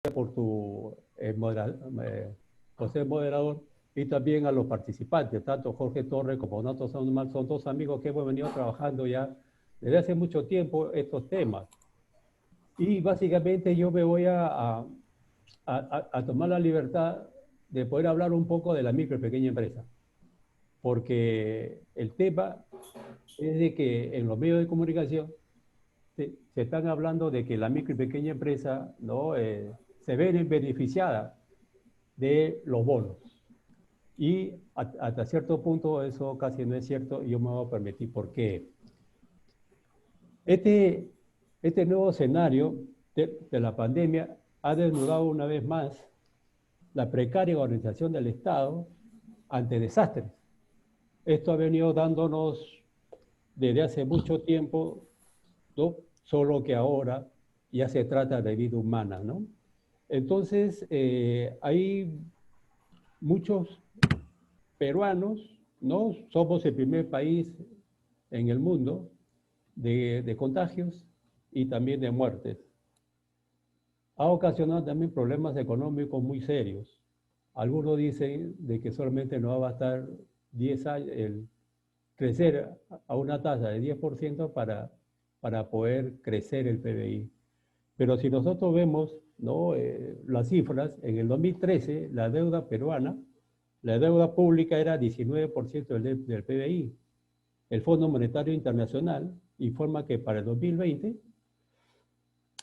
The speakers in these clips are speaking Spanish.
por tu por ser moderador y también a los participantes, tanto Jorge Torres como Donato Sandoval, son dos amigos que hemos venido trabajando ya desde hace mucho tiempo estos temas. Y básicamente yo me voy a tomar la libertad de poder hablar un poco de la micro y pequeña empresa, porque el tema es de que en los medios de comunicación se están hablando de que la micro y pequeña empresa ¿no? Se ven beneficiadas de los bonos. Y hasta cierto punto eso casi no es cierto y yo me voy a permitir por qué. Este, este nuevo escenario de la pandemia ha desnudado una vez más la precaria organización del Estado ante desastres. Esto ha venido dándonos desde hace mucho tiempo, ¿no? Solo que ahora ya se trata de vida humana, ¿no? Entonces, hay muchos peruanos, ¿no? Somos el primer país en el mundo de contagios y también de muertes. Ha ocasionado también problemas económicos muy serios. Algunos dicen de que solamente nos va a bastar 10 años, el crecer a una tasa de 10% para poder crecer el PBI. Pero si nosotros vemos ¿no? Las cifras, en el 2013 la deuda peruana, la deuda pública era 19% del PBI. El Fondo Monetario Internacional informa que para el 2020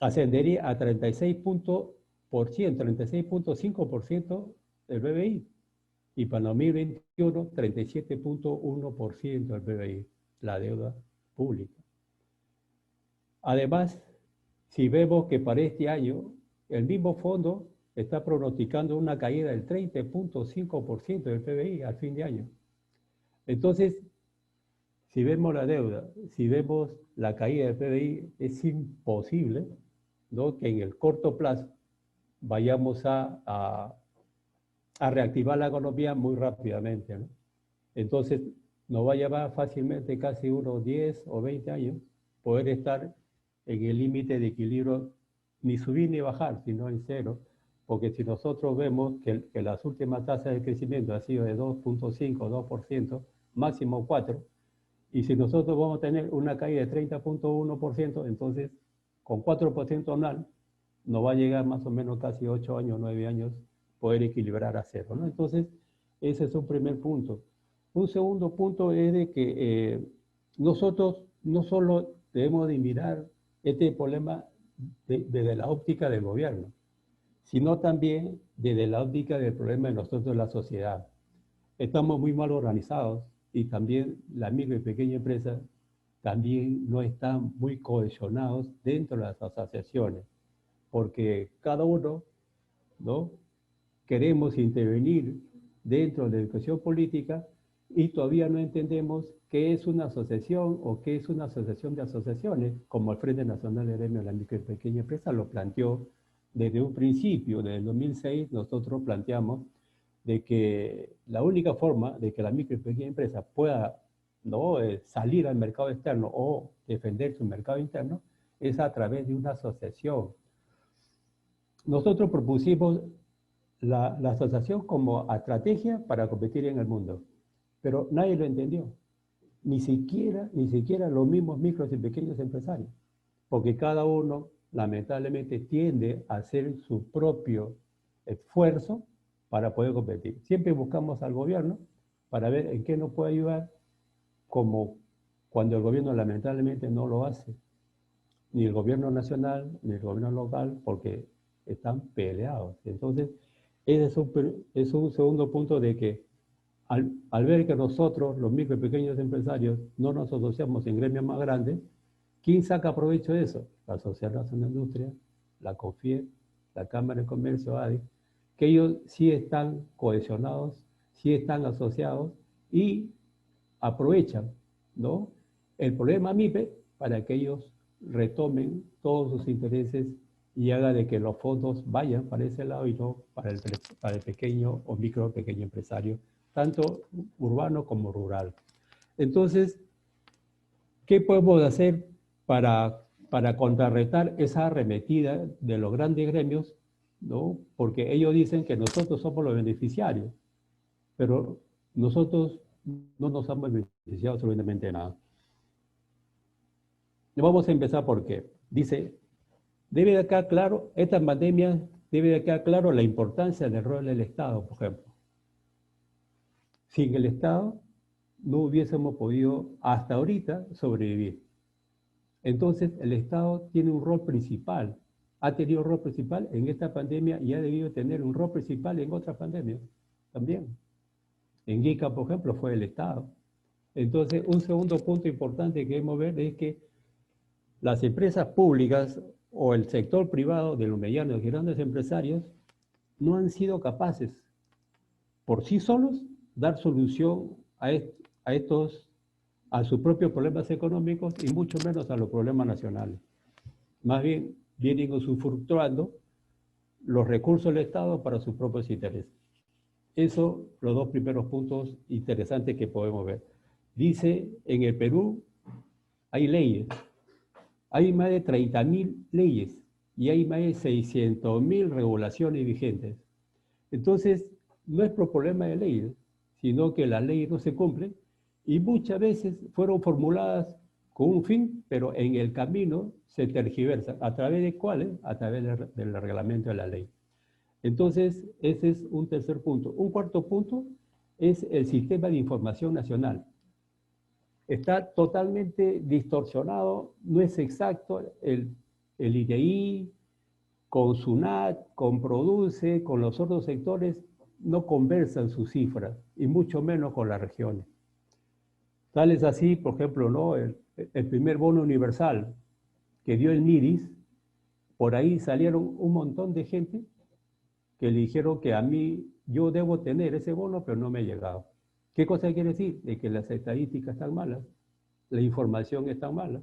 ascendería a 36.5% del PBI y para 2021 37.1% del PBI, la deuda pública. Además, si vemos que para este año el mismo fondo está pronosticando una caída del 30.5% del PBI al fin de año. Entonces, si vemos la deuda, si vemos la caída del PBI, es imposible ¿no? que en el corto plazo vayamos a reactivar la economía muy rápidamente, ¿no? Entonces, nos va a llevar fácilmente casi unos 10 o 20 años poder estar en el límite de equilibrio, ni subir ni bajar, sino en cero, porque si nosotros vemos que las últimas tasas de crecimiento han sido de 2.5, 2%, máximo 4%, y si nosotros vamos a tener una caída de 30.1%, entonces con 4% anual nos va a llegar más o menos casi 8 años, 9 años poder equilibrar a cero, ¿no? Entonces, ese es un primer punto. Un segundo punto es de que nosotros no solo debemos de mirar este problema desde la óptica del gobierno, sino también desde la óptica del problema de nosotros, la sociedad. Estamos muy mal organizados y también la micro y pequeña empresa también no están muy cohesionados dentro de las asociaciones, porque cada uno, ¿no? Queremos intervenir dentro de la educación política y todavía no entendemos qué es una asociación o qué es una asociación de asociaciones, como el Frente Nacional de Gremios de la Micro y Pequeña Empresa lo planteó desde un principio. Desde el 2006 nosotros planteamos de que la única forma de que la micro y pequeña empresa pueda ¿no? salir al mercado externo o defender su mercado interno es a través de una asociación. Nosotros propusimos la asociación como estrategia para competir en el mundo, pero nadie lo entendió, ni siquiera los mismos micros y pequeños empresarios, porque cada uno lamentablemente tiende a hacer su propio esfuerzo para poder competir. Siempre buscamos al gobierno para ver en qué nos puede ayudar, como cuando el gobierno lamentablemente no lo hace, ni el gobierno nacional, ni el gobierno local, porque están peleados. Entonces, ese es un segundo punto de que al ver que nosotros, los micro y pequeños empresarios, no nos asociamos en gremios más grandes, ¿quién saca provecho de eso? La Sociedad Nacional de Industria, la COFIEP, la Cámara de Comercio, ADI, que ellos sí están cohesionados, sí están asociados y aprovechan, ¿no? el problema MIPE para que ellos retomen todos sus intereses y haga de que los fondos vayan para ese lado y no para el pequeño o micro pequeño empresario, tanto urbano como rural. Entonces, ¿qué podemos hacer para contrarrestar esa arremetida de los grandes gremios ¿no? Porque ellos dicen que nosotros somos los beneficiarios, pero nosotros no nos hemos beneficiado absolutamente de nada. Vamos a empezar por qué. Dice, debe de quedar claro, esta pandemia debe de quedar claro la importancia del rol del Estado, por ejemplo. Sin el Estado no hubiésemos podido hasta ahorita sobrevivir. Entonces el Estado tiene un rol principal, ha tenido un rol principal en esta pandemia y ha debido tener un rol principal en otras pandemias también. En Ica, por ejemplo, fue el Estado. Entonces, un segundo punto importante que debemos ver es que las empresas públicas o el sector privado de los medianos y grandes empresarios no han sido capaces por sí solos dar solución a sus propios problemas económicos y mucho menos a los problemas nacionales. Más bien vienen usufructuando los recursos del Estado para sus propios intereses. Eso, los dos primeros puntos interesantes que podemos ver. Dice, en el Perú hay leyes, hay más de 30.000 leyes y hay más de 600.000 regulaciones vigentes. Entonces, no es por problema de leyes, sino que las leyes no se cumplen y muchas veces fueron formuladas con un fin, pero en el camino se tergiversan. ¿A través de cuáles? A través del reglamento de la ley. Entonces, ese es un tercer punto. Un cuarto punto es el sistema de información nacional. Está totalmente distorsionado, no es exacto. El INEI, con SUNAT, con Produce, con los otros sectores, no conversan sus cifras, y mucho menos con las regiones. Tal es así, por ejemplo, ¿no? el primer bono universal que dio el MIDIS, por ahí salieron un montón de gente que le dijeron que a mí yo debo tener ese bono, pero no me ha llegado. ¿Qué cosa quiere decir? De que las estadísticas están malas, la información está mala.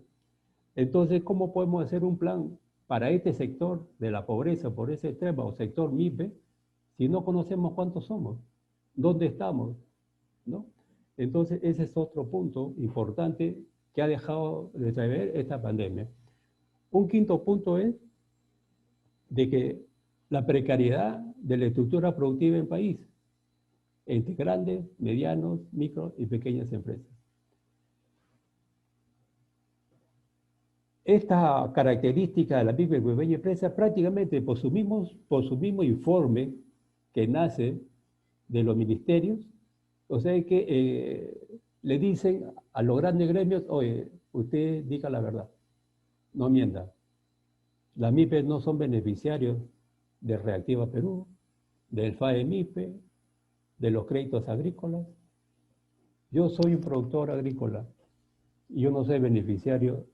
Entonces, ¿cómo podemos hacer un plan para este sector de la pobreza, por ese extremo, o sector MIPE, si no conocemos cuántos somos, dónde estamos, ¿no? Entonces, ese es otro punto importante que ha dejado de traer esta pandemia. Un quinto punto es de que la precariedad de la estructura productiva en el país, entre grandes, medianos, micro y pequeñas empresas. Esta característica de la micro y pequeña empresa prácticamente por su mismo informe que nace de los ministerios, o sea que le dicen a los grandes gremios, oye, usted diga la verdad, no mienta. Las MIPES no son beneficiarios de Reactiva Perú, del FAE-MIPE, de los créditos agrícolas. Yo soy un productor agrícola y yo no soy beneficiario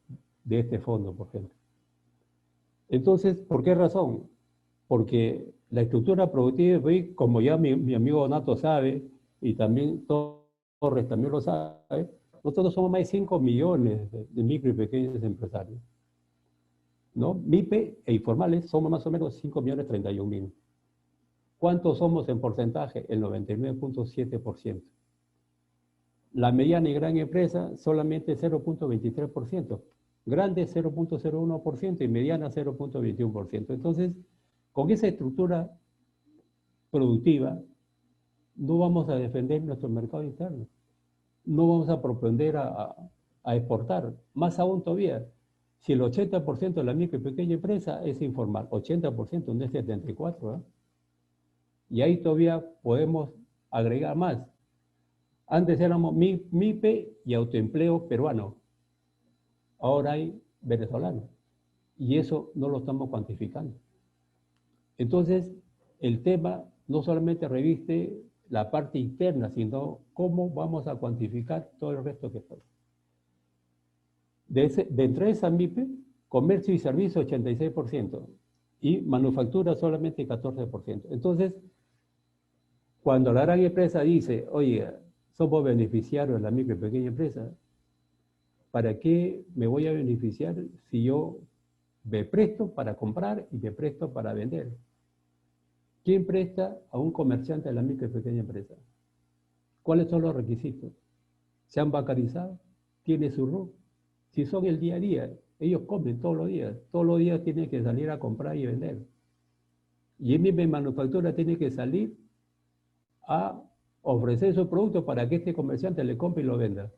de este fondo, por ejemplo. Entonces, ¿por qué razón? Porque la estructura productiva, como ya mi amigo Donato sabe, y también Torres también lo sabe, nosotros somos más de 5 millones de micro y pequeños empresarios, ¿no? MIPE e informales somos más o menos 5.031.000. ¿Cuántos somos en porcentaje? El 99.7%. La mediana y gran empresa solamente 0.23%. Grande 0.01% y mediana 0.21%. Entonces, con esa estructura productiva, no vamos a defender nuestro mercado interno. No vamos a propender a exportar. Más aún todavía, si el 80% de la micro y pequeña empresa es informal, 80% no es 74%, ¿eh? Y ahí todavía podemos agregar más. Antes éramos MIPE y autoempleo peruano. Ahora hay venezolanos. Y eso no lo estamos cuantificando. Entonces, el tema no solamente reviste la parte interna, sino cómo vamos a cuantificar todo el resto que pasa. Dentro de esa MIPE, comercio y servicio 86% y manufactura solamente 14%. Entonces, cuando la gran empresa dice, oye, somos beneficiarios de la micro y pequeña empresa, ¿para qué me voy a beneficiar si yo me presto para comprar y me presto para vender? ¿Quién presta a un comerciante de la micro y pequeña empresa? ¿Cuáles son los requisitos? ¿Se han bancarizado? ¿Tiene su RUC? Si son el día a día, ellos comen todos los días tienen que salir a comprar y vender. Y mi manufactura tiene que salir a ofrecer su producto para que este comerciante le compre y lo venda.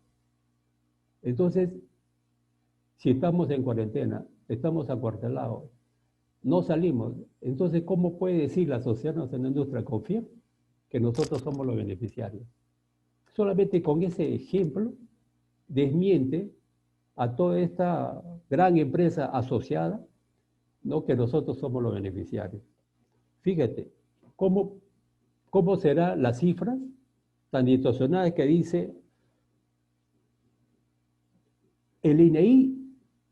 Entonces, si estamos en cuarentena, estamos acuartelados, no salimos, entonces, ¿cómo puede decir la Sociedad Nacional de Industria CONFIEP que nosotros somos los beneficiarios? Solamente con ese ejemplo desmiente a toda esta gran empresa asociada, ¿no?, que nosotros somos los beneficiarios. Fíjate, ¿cómo serán las cifras tan distorsionadas que dice el INEI?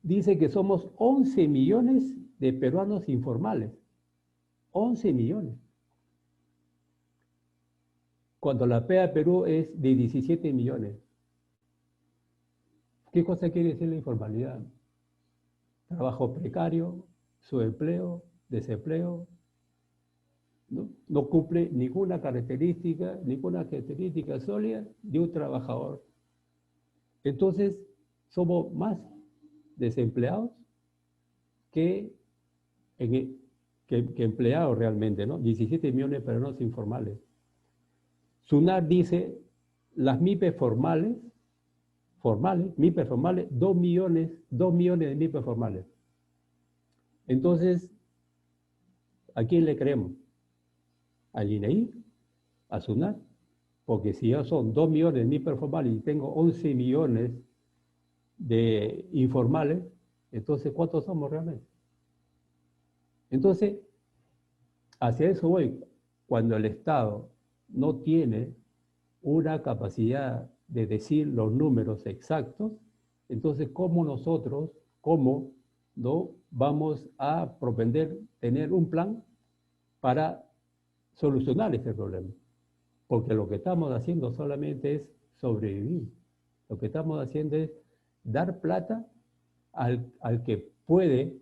Dice que somos 11 millones de peruanos informales. 11 millones. Cuando la PEA Perú es de 17 millones. ¿Qué cosa quiere decir la informalidad? Trabajo precario, subempleo, desempleo. No cumple ninguna característica sólida de un trabajador. Entonces, somos más desempleados que empleados realmente, ¿no? 17 millones de peruanos informales. SUNAT dice, las MIPES formales, 2 millones de MIPES formales. Entonces, ¿a quién le creemos? ¿Al INEI? ¿A SUNAT? Porque si ya son 2 millones de MIPES formales y tengo 11 millones de informales, entonces, ¿cuántos somos realmente? Entonces, hacia eso voy. Cuando el Estado no tiene una capacidad de decir los números exactos, entonces, ¿cómo nosotros, no vamos a propender tener un plan para solucionar este problema? Porque lo que estamos haciendo solamente es sobrevivir. Lo que estamos haciendo es dar plata al que puede,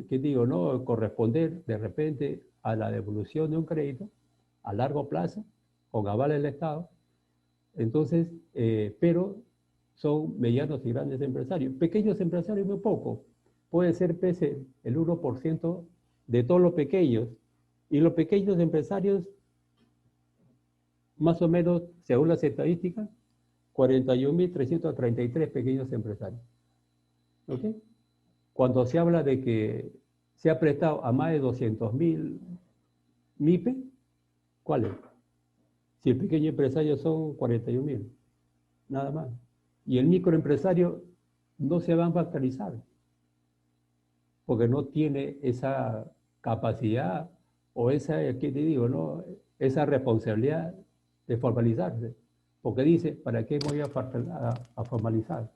¿qué digo, no?, corresponder de repente a la devolución de un crédito a largo plazo, con aval del Estado. Entonces, pero son medianos y grandes empresarios. Pequeños empresarios muy poco. Puede ser pese el 1% de todos los pequeños. Y los pequeños empresarios, más o menos, según las estadísticas, 41.333 pequeños empresarios. ¿Ok? Cuando se habla de que se ha prestado a más de 200.000 MIPE, ¿cuál es? Si el pequeño empresario son 41.000, nada más. Y el microempresario no se va a bancarizar, porque no tiene esa capacidad o esa, ¿qué te digo, no?, esa responsabilidad de formalizarse. Porque dice, ¿para qué voy a formalizar?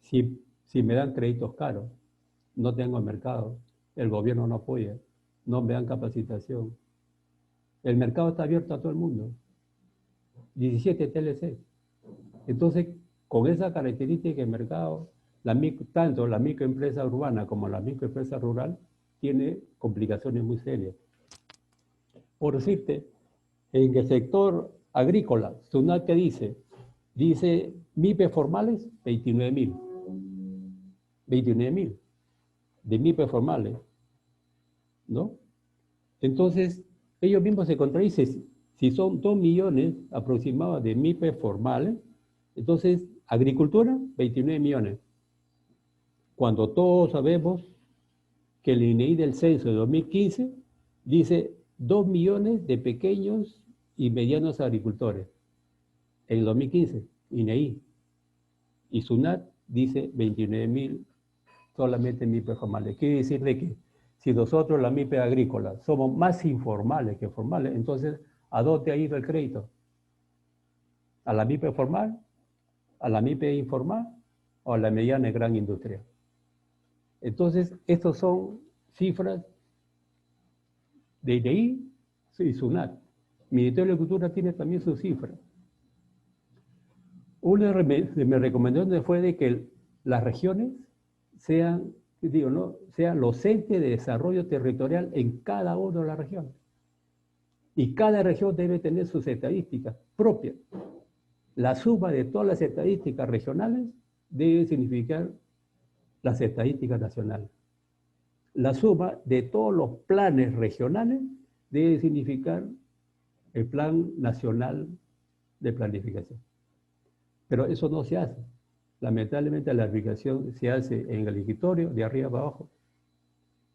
Si me dan créditos caros, no tengo mercado, el gobierno no apoya, no me dan capacitación. El mercado está abierto a todo el mundo. 17 TLC. Entonces, con esa característica de mercado, tanto la microempresa urbana como la microempresa rural tiene complicaciones muy serias. Por decirte, en el sector agrícola, SUNAT, ¿qué dice? Dice MIPE formales, 29.000. 29.000 de MIPE formales, ¿no? Entonces, ellos mismos se contradicen. Si son 2 millones aproximados de MIPE formales, entonces, agricultura, 29 millones. Cuando todos sabemos que el INEI del censo de 2015 dice 2 millones de pequeños y medianos agricultores. En 2015, INEI. Y SUNAT dice 29.000 solamente MIPE formales. Quiere decir de que si nosotros, la MIPE agrícola, somos más informales que formales, entonces, ¿a dónde ha ido el crédito? ¿A la MIPE formal? ¿A la MIPE informal? ¿O a la mediana y gran industria? Entonces, estos son cifras de INEI y SUNAT. El Ministerio de Agricultura tiene también sus cifras. Una de mis recomendaciones fue de que las regiones sean los entes de desarrollo territorial en cada una de las regiones. Y cada región debe tener sus estadísticas propias. La suma de todas las estadísticas regionales debe significar las estadísticas nacionales. la suma de todos los planes regionales debe significar el Plan Nacional de Planificación. Pero eso no se hace. Lamentablemente la planificación se hace en el escritorio, de arriba para abajo.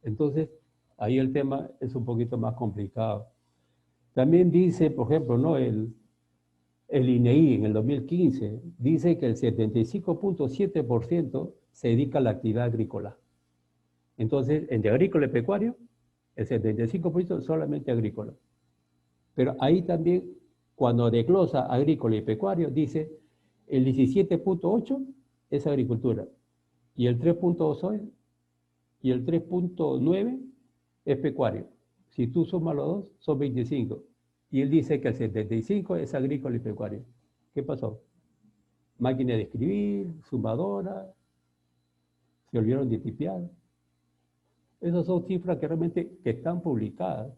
Entonces, ahí el tema es un poquito más complicado. También dice, por ejemplo, ¿no? el INEI en el 2015 dice que el 75.7% se dedica a la actividad agrícola. Entonces, entre agrícola y pecuario, el 75% solamente agrícola. Pero ahí también, cuando desglosa agrícola y pecuario, dice el 17.8 es agricultura y el 3.2 y el 3.9 es pecuario. Si tú sumas los dos, son 25. Y él dice que el 75 es agrícola y pecuario. ¿Qué pasó? Máquina de escribir, sumadora, se olvidaron de tipear. Esas son cifras que realmente están publicadas.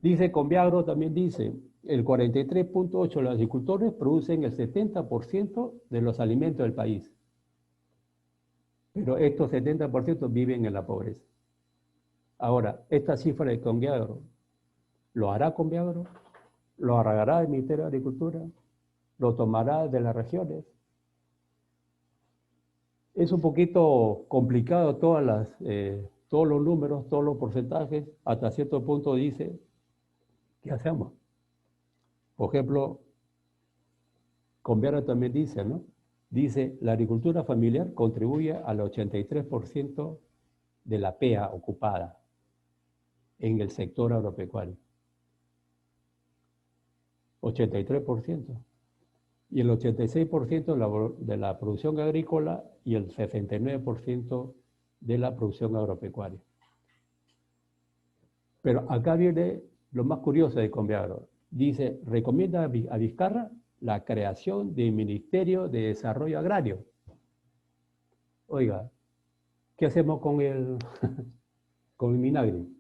Dice Conviagro, también dice, el 43.8% de los agricultores producen el 70% de los alimentos del país. Pero estos 70% viven en la pobreza. Ahora, esta cifra de Conviagro, ¿lo hará Conviagro? ¿Lo hará el Ministerio de Agricultura? ¿Lo tomará de las regiones? Es un poquito complicado todos los números, todos los porcentajes. Hasta cierto punto dice, ¿qué hacemos? Por ejemplo, Conviagro también dice, ¿no? Dice, la agricultura familiar contribuye al 83% de la PEA ocupada en el sector agropecuario. 83%. Y el 86% de la producción agrícola y el 69% de la producción agropecuaria. Pero acá viene lo más curioso de Conviagro. Dice, recomienda a Vizcarra la creación del Ministerio de Desarrollo Agrario. Oiga, ¿qué hacemos con el Minagri?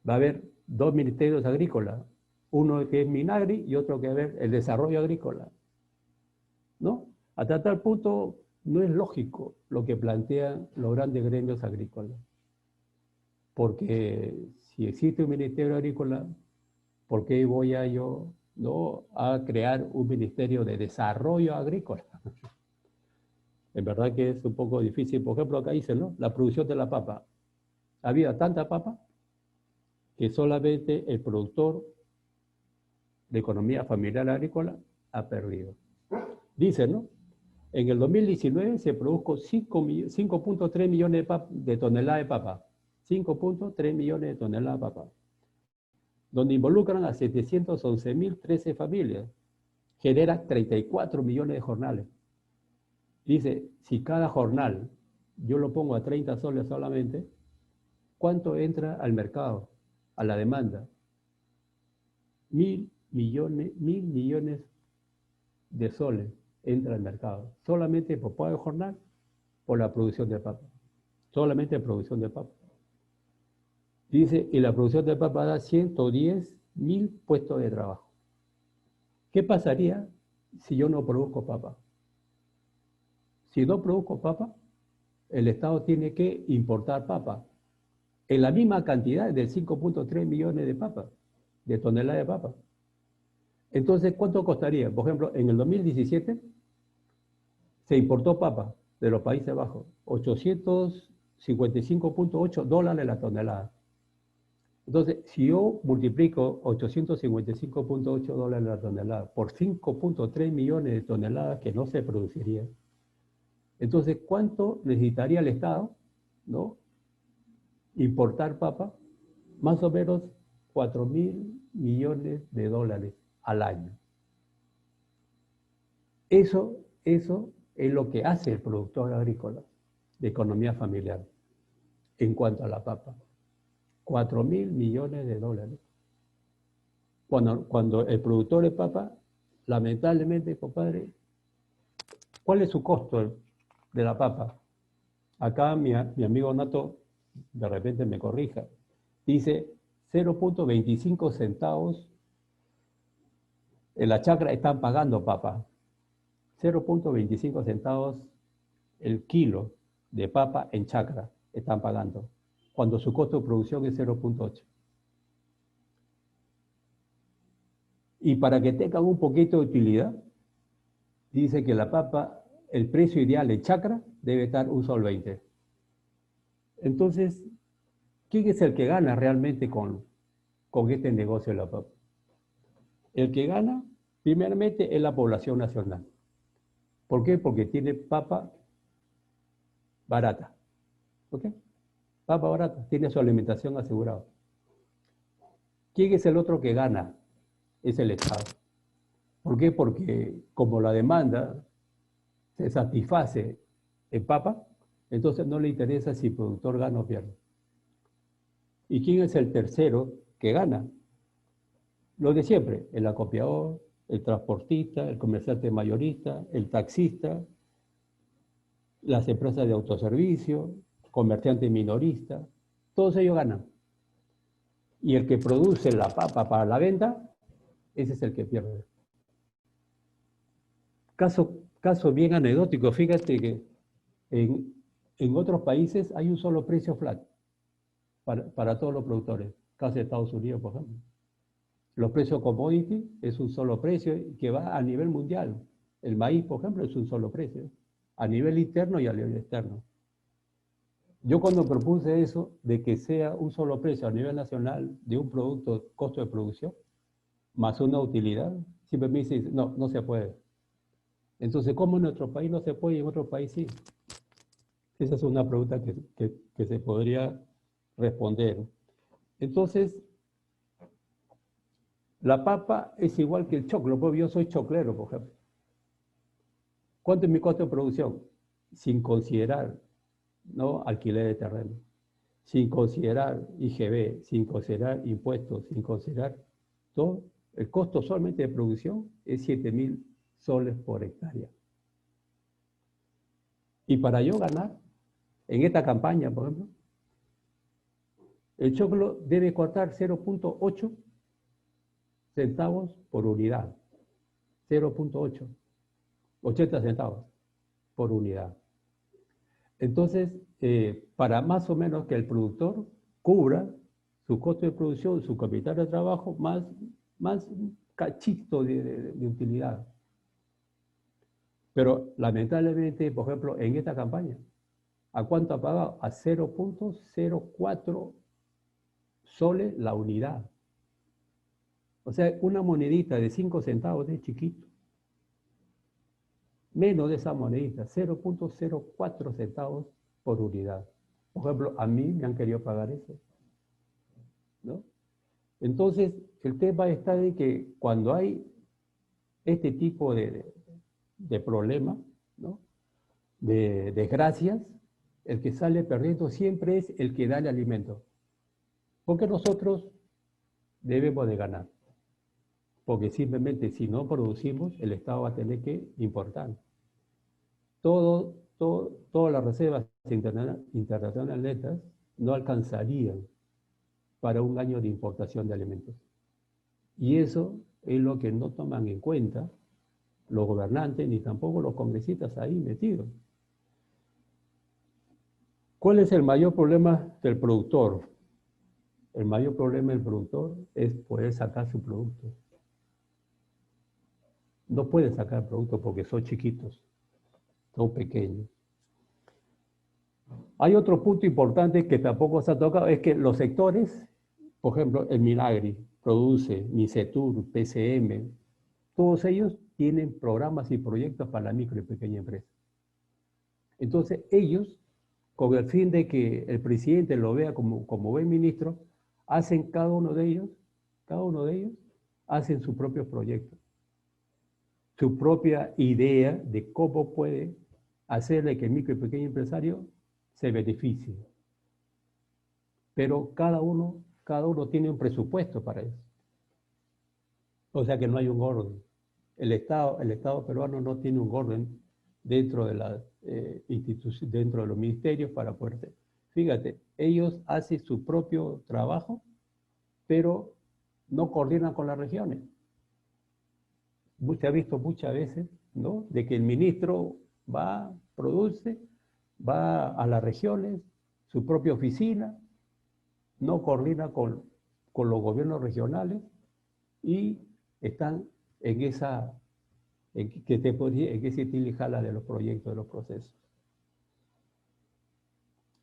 Va a haber dos ministerios agrícolas, uno que es Minagri y otro que va a haber el desarrollo agrícola. ¿No? Hasta tal punto no es lógico lo que plantean los grandes gremios agrícolas. Porque si existe un ministerio agrícola, ¿por qué voy a yo a crear un ministerio de desarrollo agrícola? En verdad que es un poco difícil. Por ejemplo, acá dice, ¿no? La producción de la papa. Había tanta papa que solamente el productor de economía familiar agrícola ha perdido. Dice, ¿no? En el 2019 se produjo 5.3 millones de toneladas de papa. 5.3 millones de toneladas de papa. Donde involucran a 711.013 familias. Genera 34 millones de jornales. Dice, si cada jornal yo lo pongo a 30 soles solamente, ¿cuánto entra al mercado, a la demanda? 1.000 millones de soles entra al mercado, solamente por pago de jornal, por la producción de papa. Solamente producción de papa. Dice, y la producción de papa da 110.000 puestos de trabajo. ¿Qué pasaría si yo no produzco papa? Si no produzco papa, el Estado tiene que importar papa en la misma cantidad de 5.3 millones de papas, de toneladas de papa. Entonces, ¿cuánto costaría? Por ejemplo, en el 2017 se importó papa de los Países Bajos, $855.8 la tonelada. Entonces, si yo multiplico $855.8 la tonelada por 5.3 millones de toneladas que no se producirían, entonces, ¿cuánto necesitaría el Estado, ¿no? Importar papa? Más o menos 4.000 millones de dólares al año. Eso es lo que hace el productor agrícola de economía familiar en cuanto a la papa. 4.000 millones de dólares. Cuando el productor de papa, lamentablemente, compadre, ¿cuál es su costo de la papa? Acá mi amigo Nato de repente me corrija. Dice 0.25 centavos en la chacra están pagando papa. 0.25 centavos el kilo de papa en chacra. están pagando, cuando su costo de producción es 0,8. Y para que tengan un poquito de utilidad, dice que la papa, el precio ideal en chacra debe estar un sol 20. Entonces, ¿quién es el que gana realmente con este negocio de la papa? El que gana, primeramente, es la población nacional. ¿Por qué? Porque tiene papa barata. ¿Ok? Papa barata, tiene su alimentación asegurada. ¿Quién es el otro que gana? Es el Estado. ¿Por qué? Porque como la demanda se satisface en papa, entonces no le interesa si el productor gana o pierde. ¿Y quién es el tercero que gana? Lo de siempre, el acopiador, el transportista, el comerciante mayorista, el taxista, las empresas de autoservicio, comerciante minorista, todos ellos ganan. Y el que produce la papa para la venta, ese es el que pierde. Caso bien anecdótico, fíjate que en otros países hay un solo precio flat para todos los productores, caso de Estados Unidos, por ejemplo. Los precios commodity es un solo precio que va a nivel mundial. El maíz, por ejemplo, es un solo precio, a nivel interno y a nivel externo. Yo cuando propuse eso, de que sea un solo precio a nivel nacional de un producto, costo de producción, más una utilidad, siempre me dicen, no, no se puede. Entonces, ¿cómo en nuestro país no se puede y en otro país sí? Esa es una pregunta que se podría responder. Entonces, la papa es igual que el choclo, porque yo soy choclero, por ejemplo. ¿Cuánto es mi costo de producción? Sin considerar, ¿no?, alquiler de terreno, sin considerar IGB, sin considerar impuestos, sin considerar todo, el costo solamente de producción es 7.000 soles por hectárea. Y para yo ganar, en esta campaña, por ejemplo, el choclo debe costar 0,8 centavos por unidad. 0,8. 80 centavos por unidad. Entonces, para más o menos que el productor cubra su costo de producción, su capital de trabajo, más un cachito de utilidad. Pero lamentablemente, por ejemplo, en esta campaña, ¿a cuánto ha pagado? A 0,04 soles la unidad. O sea, una monedita de 5 centavos es chiquito. Menos de esa monedita, 0,04 centavos por unidad. Por ejemplo, a mí me han querido pagar eso, ¿no? Entonces, el tema está de que cuando hay este tipo de problemas, ¿no?, de desgracias, el que sale perdiendo siempre es el que da el alimento. Porque nosotros debemos de ganar. Porque simplemente si no producimos, el Estado va a tener que importar. Todas las reservas internacionales netas no alcanzarían para un año de importación de alimentos. Y eso es lo que no toman en cuenta los gobernantes ni tampoco los congresistas ahí metidos. ¿Cuál es el mayor problema del productor? El mayor problema del productor es poder sacar su producto. No puede sacar producto porque son chiquitos, son pequeños. Hay otro punto importante que tampoco se ha tocado, es que los sectores, por ejemplo, el Minagri produce, Micetur, PCM, todos ellos tienen programas y proyectos para la micro y pequeña empresa. Entonces ellos, con el fin de que el presidente lo vea como buen ministro, hacen cada uno de ellos, hacen sus propios proyectos, su propia idea de cómo puede hacerle que el micro y pequeño empresario se beneficie. Pero cada uno tiene un presupuesto para eso. O sea que no hay un orden. El Estado peruano no tiene un orden dentro de las instituciones, dentro de los ministerios para poder hacer. Fíjate, ellos hacen su propio trabajo, pero no coordinan con las regiones. Usted ha visto muchas veces, ¿no?, de que el ministro va, produce, va a las regiones, su propia oficina, no coordina con los gobiernos regionales y están en esa, en ese tira y jala de los proyectos, de los procesos.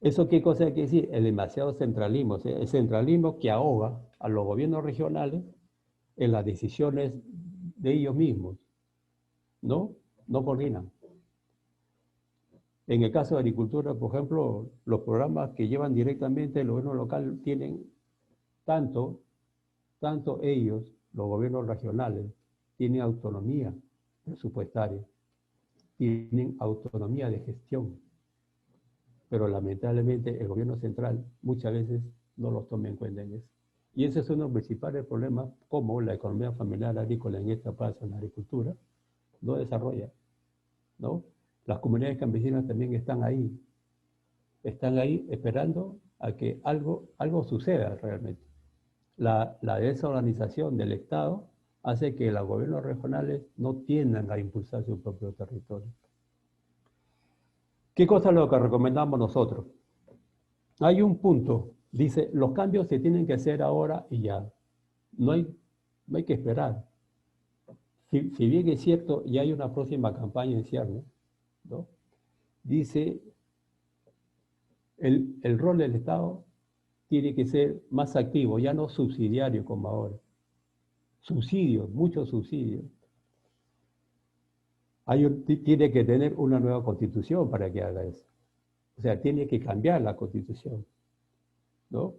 ¿Eso qué cosa quiere decir? El demasiado centralismo, o sea, el centralismo que ahoga a los gobiernos regionales en las decisiones de ellos mismos, ¿no? No coordinan. En el caso de agricultura, por ejemplo, los programas que llevan directamente el gobierno local tienen tanto ellos, los gobiernos regionales, tienen autonomía presupuestaria, tienen autonomía de gestión, pero lamentablemente el gobierno central muchas veces no los toma en cuenta en eso. Y ese es uno de los principales problemas, como la economía familiar agrícola en esta parte en la agricultura no desarrolla, ¿no? Las comunidades campesinas también están ahí esperando a que algo suceda realmente. La desorganización del Estado hace que los gobiernos regionales no tiendan a impulsar su propio territorio. ¿Qué cosa es lo que recomendamos nosotros? Hay un punto, dice, los cambios se tienen que hacer ahora y ya. No hay que esperar. Si bien es cierto, ya hay una próxima campaña en cierre, ¿no? Dice, el rol del Estado tiene que ser más activo, ya no subsidiario como ahora. Subsidios, muchos subsidios. Tiene que tener una nueva constitución para que haga eso. O sea, tiene que cambiar la constitución, ¿no?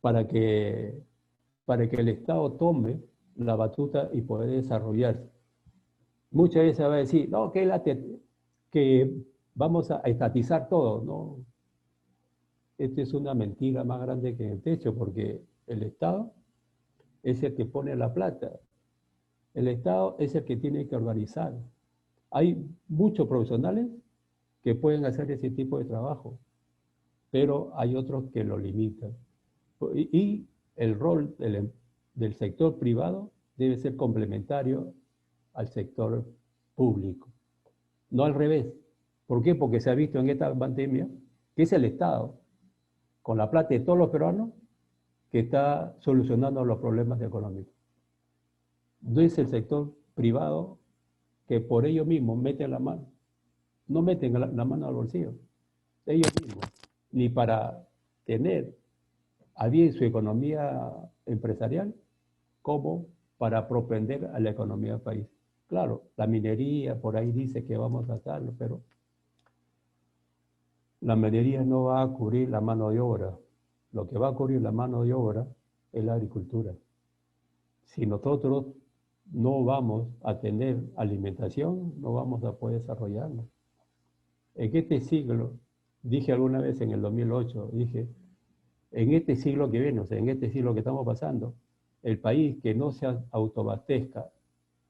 Para que el Estado tome la batuta y poder desarrollarse. Muchas veces va a decir, no, que vamos a estatizar todo, ¿no? Esta es una mentira más grande que el techo, porque el Estado es el que pone la plata. El Estado es el que tiene que organizar. Hay muchos profesionales que pueden hacer ese tipo de trabajo, pero hay otros que lo limitan. Y el rol del sector privado debe ser complementario al sector público, no al revés. ¿Por qué? Porque se ha visto en esta pandemia que es el Estado, con la plata de todos los peruanos, que está solucionando los problemas económicos. No es el sector privado que por ellos mismos meten la mano. No meten la mano al bolsillo. Ellos mismos. Ni para tener a bien su economía empresarial, como para propender a la economía del país. Claro, la minería por ahí dice que vamos a hacerlo, pero la minería no va a cubrir la mano de obra. Lo que va a cubrir la mano de obra es la agricultura. Si nosotros no vamos a tener alimentación, no vamos a poder desarrollarnos. En este siglo, dije alguna vez en el 2008, dije, en este siglo que viene, o sea, en este siglo que estamos pasando, el país que no se autoabastezca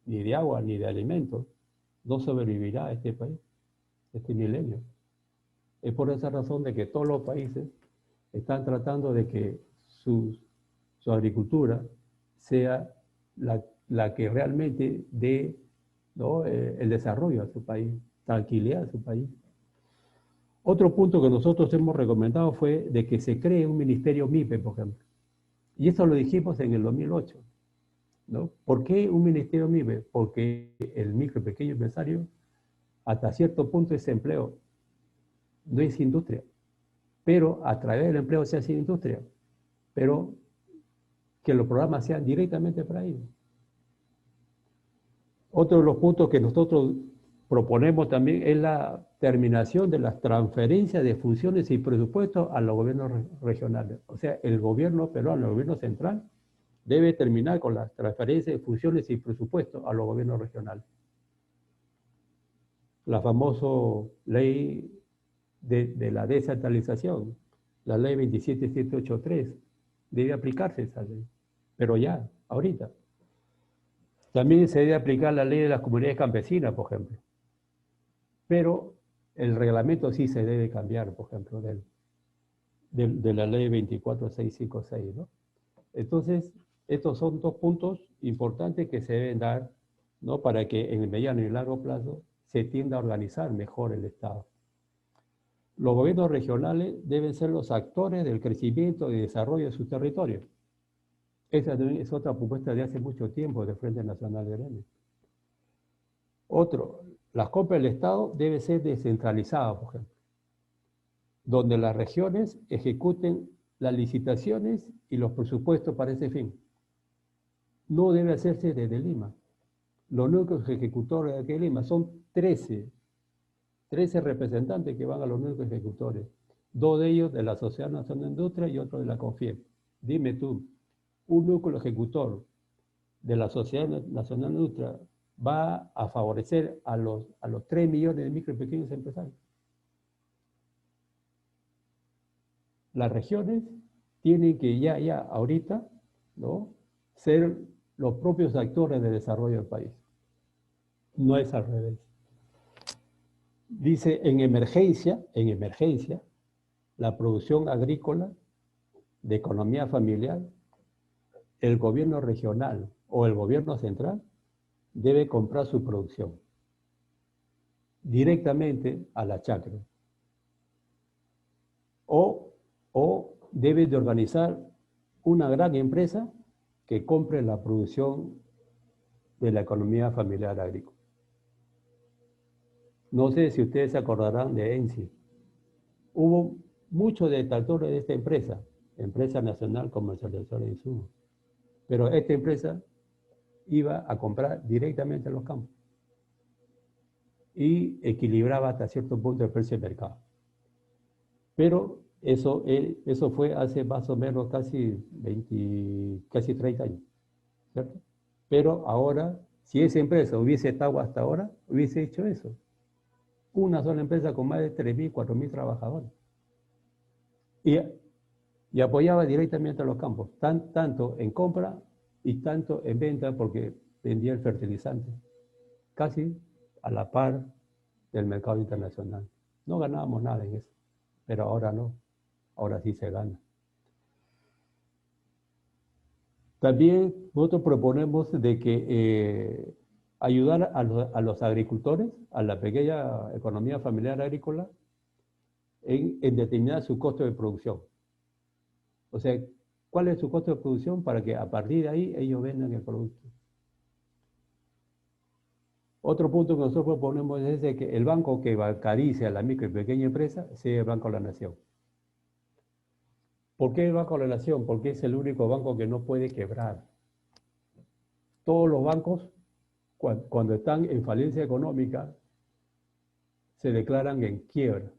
ni de agua ni de alimentos, no sobrevivirá a este país, este milenio. Es por esa razón de que todos los países están tratando de que su agricultura sea la que realmente dé, ¿no?, el desarrollo a su país, tranquilidad a su país. Otro punto que nosotros hemos recomendado fue de que se cree un ministerio MIPE, por ejemplo. Y eso lo dijimos en el 2008, ¿no? ¿Por qué un ministerio MIPE? Porque el micro y pequeño empresario, hasta cierto punto, es empleo, no es industria. Pero a través del empleo se hace industria. Pero que los programas sean directamente para ellos. Otro de los puntos que nosotros proponemos también es la terminación de las transferencias de funciones y presupuestos a los gobiernos regionales. O sea, el gobierno peruano, el gobierno central, debe terminar con las transferencias de funciones y presupuestos a los gobiernos regionales. La famosa ley de la descentralización, la ley 27783, debe aplicarse esa ley, pero ya, ahorita. También se debe aplicar la ley de las comunidades campesinas, por ejemplo. Pero el reglamento sí se debe cambiar, por ejemplo, de la ley 24656, ¿no? Entonces, estos son dos puntos importantes que se deben dar, ¿no?, para que en el mediano y largo plazo se tienda a organizar mejor el Estado. Los gobiernos regionales deben ser los actores del crecimiento y desarrollo de sus territorios. Esa también es otra propuesta de hace mucho tiempo del Frente Nacional de Gremios. Otro, las compras del Estado deben ser descentralizadas, por ejemplo, donde las regiones ejecuten las licitaciones y los presupuestos para ese fin. No debe hacerse desde Lima. Los núcleos ejecutores de aquí en Lima son 13 representantes que van a los núcleos ejecutores. 2 de ellos de la Sociedad Nacional de Industria y otro de la CONFIEP. Dime tú, un núcleo ejecutor de la Sociedad Nacional de Industria va a favorecer a los 3 millones de micro y pequeños empresarios. Las regiones tienen que ya ahorita, ¿no?, ser los propios actores de desarrollo del país. No es al revés. Dice, en emergencia, la producción agrícola de economía familiar, el gobierno regional o el gobierno central debe comprar su producción directamente a la chacra. O debe de organizar una gran empresa que compre la producción de la economía familiar agrícola. No sé si ustedes se acordarán de ENSI. Hubo muchos detractores de esta empresa nacional comercializadora de insumos. Pero esta empresa iba a comprar directamente en los campos y equilibraba hasta cierto punto el precio del mercado. Pero eso fue hace más o menos casi 30 años, ¿cierto? Pero ahora, si esa empresa hubiese estado hasta ahora, hubiese hecho eso. Una sola empresa con más de 3.000, 4.000 trabajadores. Y apoyaba directamente a los campos, tanto en compra y tanto en venta, porque vendía el fertilizante, casi a la par del mercado internacional. No ganábamos nada en eso, pero ahora no, ahora sí se gana. También nosotros proponemos de que ayudar a los agricultores, a la pequeña economía familiar agrícola, en determinar su costo de producción. O sea, ¿cuál es su costo de producción para que a partir de ahí ellos vendan el producto? Otro punto que nosotros proponemos es de que el banco que bancarice a la micro y pequeña empresa sea el Banco de la Nación. ¿Por qué el Banco de la Nación? Porque es el único banco que no puede quebrar. Todos los bancos, cuando están en falencia económica, se declaran en quiebra.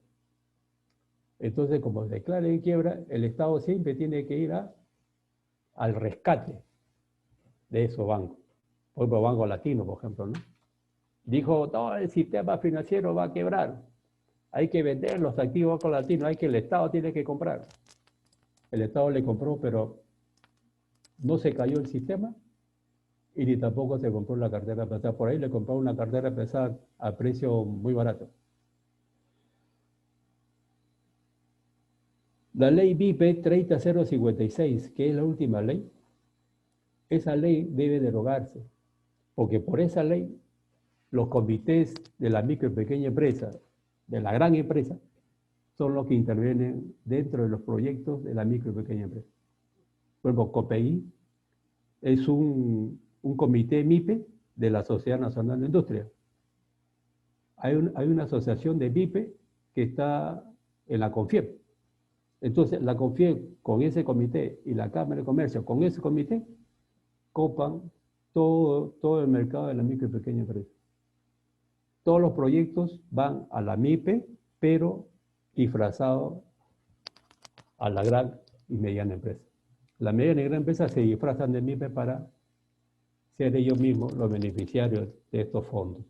Entonces, como se declara en quiebra, el Estado siempre tiene que ir al rescate de esos bancos. Por ejemplo, Banco Latino, por ejemplo, ¿no? Dijo, todo el sistema financiero va a quebrar. Hay que vender los activos Banco Latino, el Estado tiene que comprar. El Estado le compró, pero no se cayó el sistema y ni tampoco se compró la cartera pesada. Por ahí le compró una cartera pesada a precio muy barato. La ley BIPE 30056, que es la última ley, esa ley debe derogarse, porque por esa ley los comités de la micro y pequeña empresa, de la gran empresa, son los que intervienen dentro de los proyectos de la micro y pequeña empresa. Por ejemplo, COPEI es un comité MIPE de la Sociedad Nacional de Industria. Hay una asociación de MIPE que está en la CONFIEP. Entonces, la CONFIEP con ese comité y la Cámara de Comercio con ese comité copan todo el mercado de la micro y pequeña empresa. Todos los proyectos van a la MIPE, pero disfrazados a la gran y mediana empresa. La mediana y gran empresa se disfrazan de MIPE para ser ellos mismos los beneficiarios de estos fondos.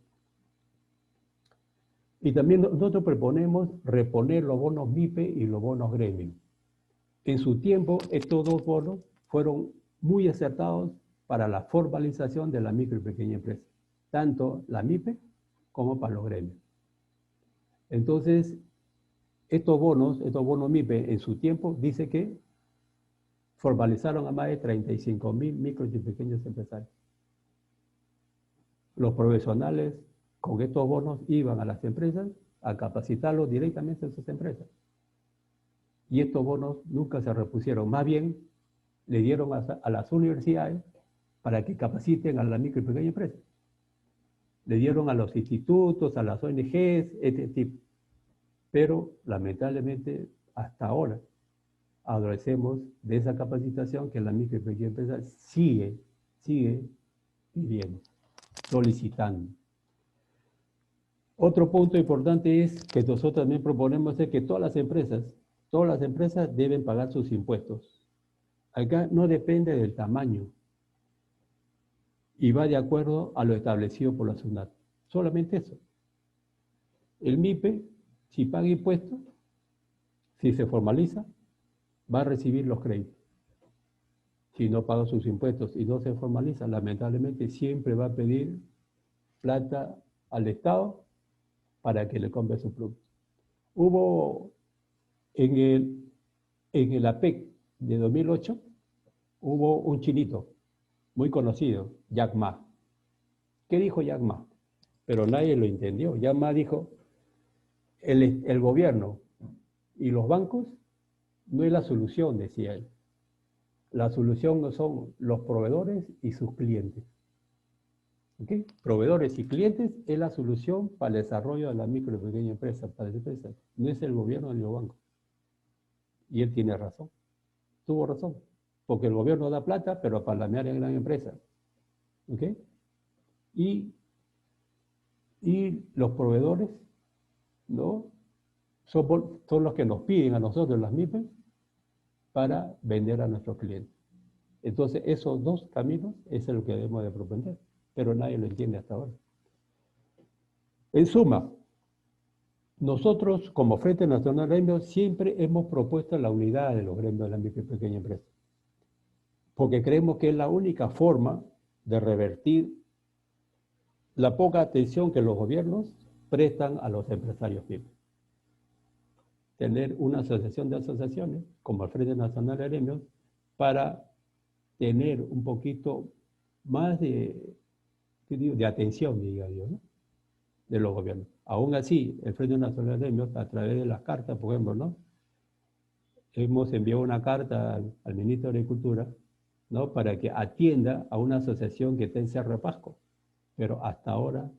Y también nosotros proponemos reponer los bonos MIPE y los bonos gremio. En su tiempo, estos dos bonos fueron muy acertados para la formalización de la micro y pequeña empresa, tanto la MIPE como para los gremios. Entonces, estos bonos MIPE en su tiempo dice que formalizaron a más de 35.000 micros y pequeños empresarios. Los profesionales con estos bonos iban a las empresas a capacitarlos directamente en sus empresas. Y estos bonos nunca se repusieron, más bien le dieron a las universidades para que capaciten a la micro y pequeña empresa. Le dieron a los institutos, a las ONGs, este tipo. Pero lamentablemente hasta ahora adolecemos de esa capacitación que la micro y pequeña empresa sigue pidiendo, solicitando. Otro punto importante es que nosotros también proponemos es que todas las empresas deben pagar sus impuestos. Acá no depende del tamaño y va de acuerdo a lo establecido por la SUNAT. Solamente eso. El MIPE, si paga impuestos, si se formaliza, va a recibir los créditos. Si no paga sus impuestos y no se formaliza, lamentablemente siempre va a pedir plata al Estado para que le compre su producto. Hubo en el APEC de 2008, hubo un chinito muy conocido, Jack Ma. ¿Qué dijo Jack Ma? Pero nadie lo entendió. Jack Ma dijo, el gobierno y los bancos no es la solución, decía él. La solución son los proveedores y sus clientes. ¿Okay? Proveedores y clientes es la solución para el desarrollo de la micro y pequeña empresa, para las empresas. No es el gobierno ni los bancos. Y él tiene razón. Tuvo razón. Porque el gobierno da plata, pero para la mediana y gran empresa. ¿Okay? Y los proveedores, ¿no? Son los que nos piden a nosotros, las MIPES, para vender a nuestros clientes. Entonces, esos dos caminos es lo que debemos de propender, pero nadie lo entiende hasta ahora. En suma, nosotros como Frente Nacional de Gremios siempre hemos propuesto la unidad de los gremios de la micro y pequeña empresa, porque creemos que es la única forma de revertir la poca atención que los gobiernos prestan a los empresarios pymes. Tener una asociación de asociaciones, como el Frente Nacional de Gremios, para tener un poquito más de atención, diga yo, ¿no? De los gobiernos. Aún así, el Frente Nacional de Gremios, a través de las cartas, por ejemplo, ¿no? Hemos enviado una carta al ministro de Agricultura, ¿no? Para que atienda a una asociación que está en Cerro de Pasco, pero hasta ahora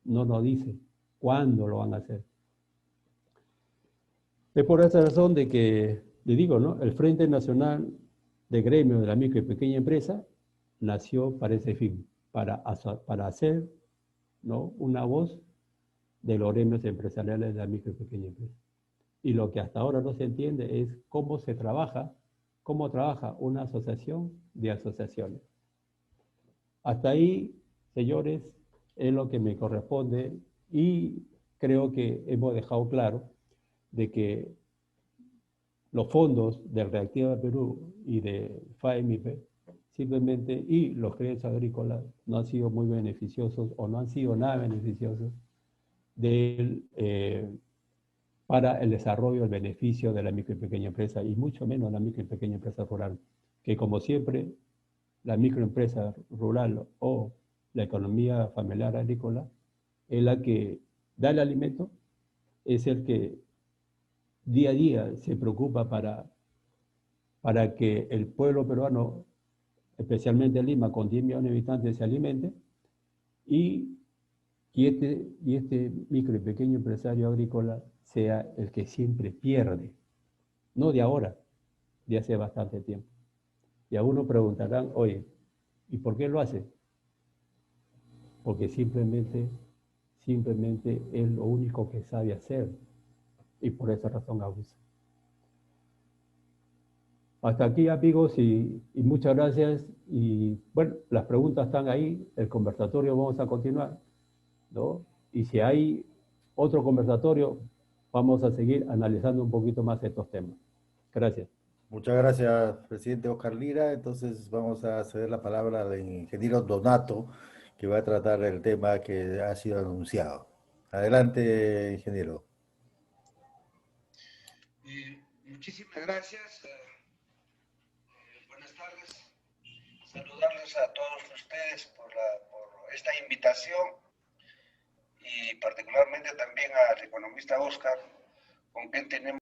no nos dice cuándo lo van a hacer. Es por esa razón de que, le digo, ¿no? El Frente Nacional de Gremios de la Micro y Pequeña Empresa nació para ese fin, para hacer, ¿no? Una voz de los gremios empresariales de la micro y pequeña empresa. Y lo que hasta ahora no se entiende es cómo trabaja una asociación de asociaciones. Hasta ahí, señores, es lo que me corresponde y creo que hemos dejado claro de que los fondos del Reactiva Perú y de FAEMIPE simplemente, y los créditos agrícolas no han sido muy beneficiosos o no han sido nada beneficiosos para el desarrollo, el beneficio de la micro y pequeña empresa, y mucho menos la micro y pequeña empresa rural, que como siempre, la microempresa rural o la economía familiar agrícola es la que da el alimento, es el que día a día se preocupa para que el pueblo peruano, especialmente Lima, con 10 millones de habitantes, se alimente, y este micro y pequeño empresario agrícola sea el que siempre pierde, no de ahora, de hace bastante tiempo. Y algunos preguntarán, oye, ¿y por qué lo hace? Porque simplemente es lo único que sabe hacer y por esa razón abusa. Hasta aquí, amigos, y muchas gracias. Y bueno, las preguntas están ahí, el conversatorio vamos a continuar, ¿no? Y si hay otro conversatorio, vamos a seguir analizando un poquito más estos temas. Gracias. Muchas gracias, presidente Oscar Lira. Entonces vamos a ceder la palabra al ingeniero Donato, que va a tratar el tema que ha sido anunciado. Adelante, ingeniero. Muchísimas gracias. Buenas tardes. Saludarles a todos ustedes por esta invitación y particularmente también al economista Oscar, con quien tenemos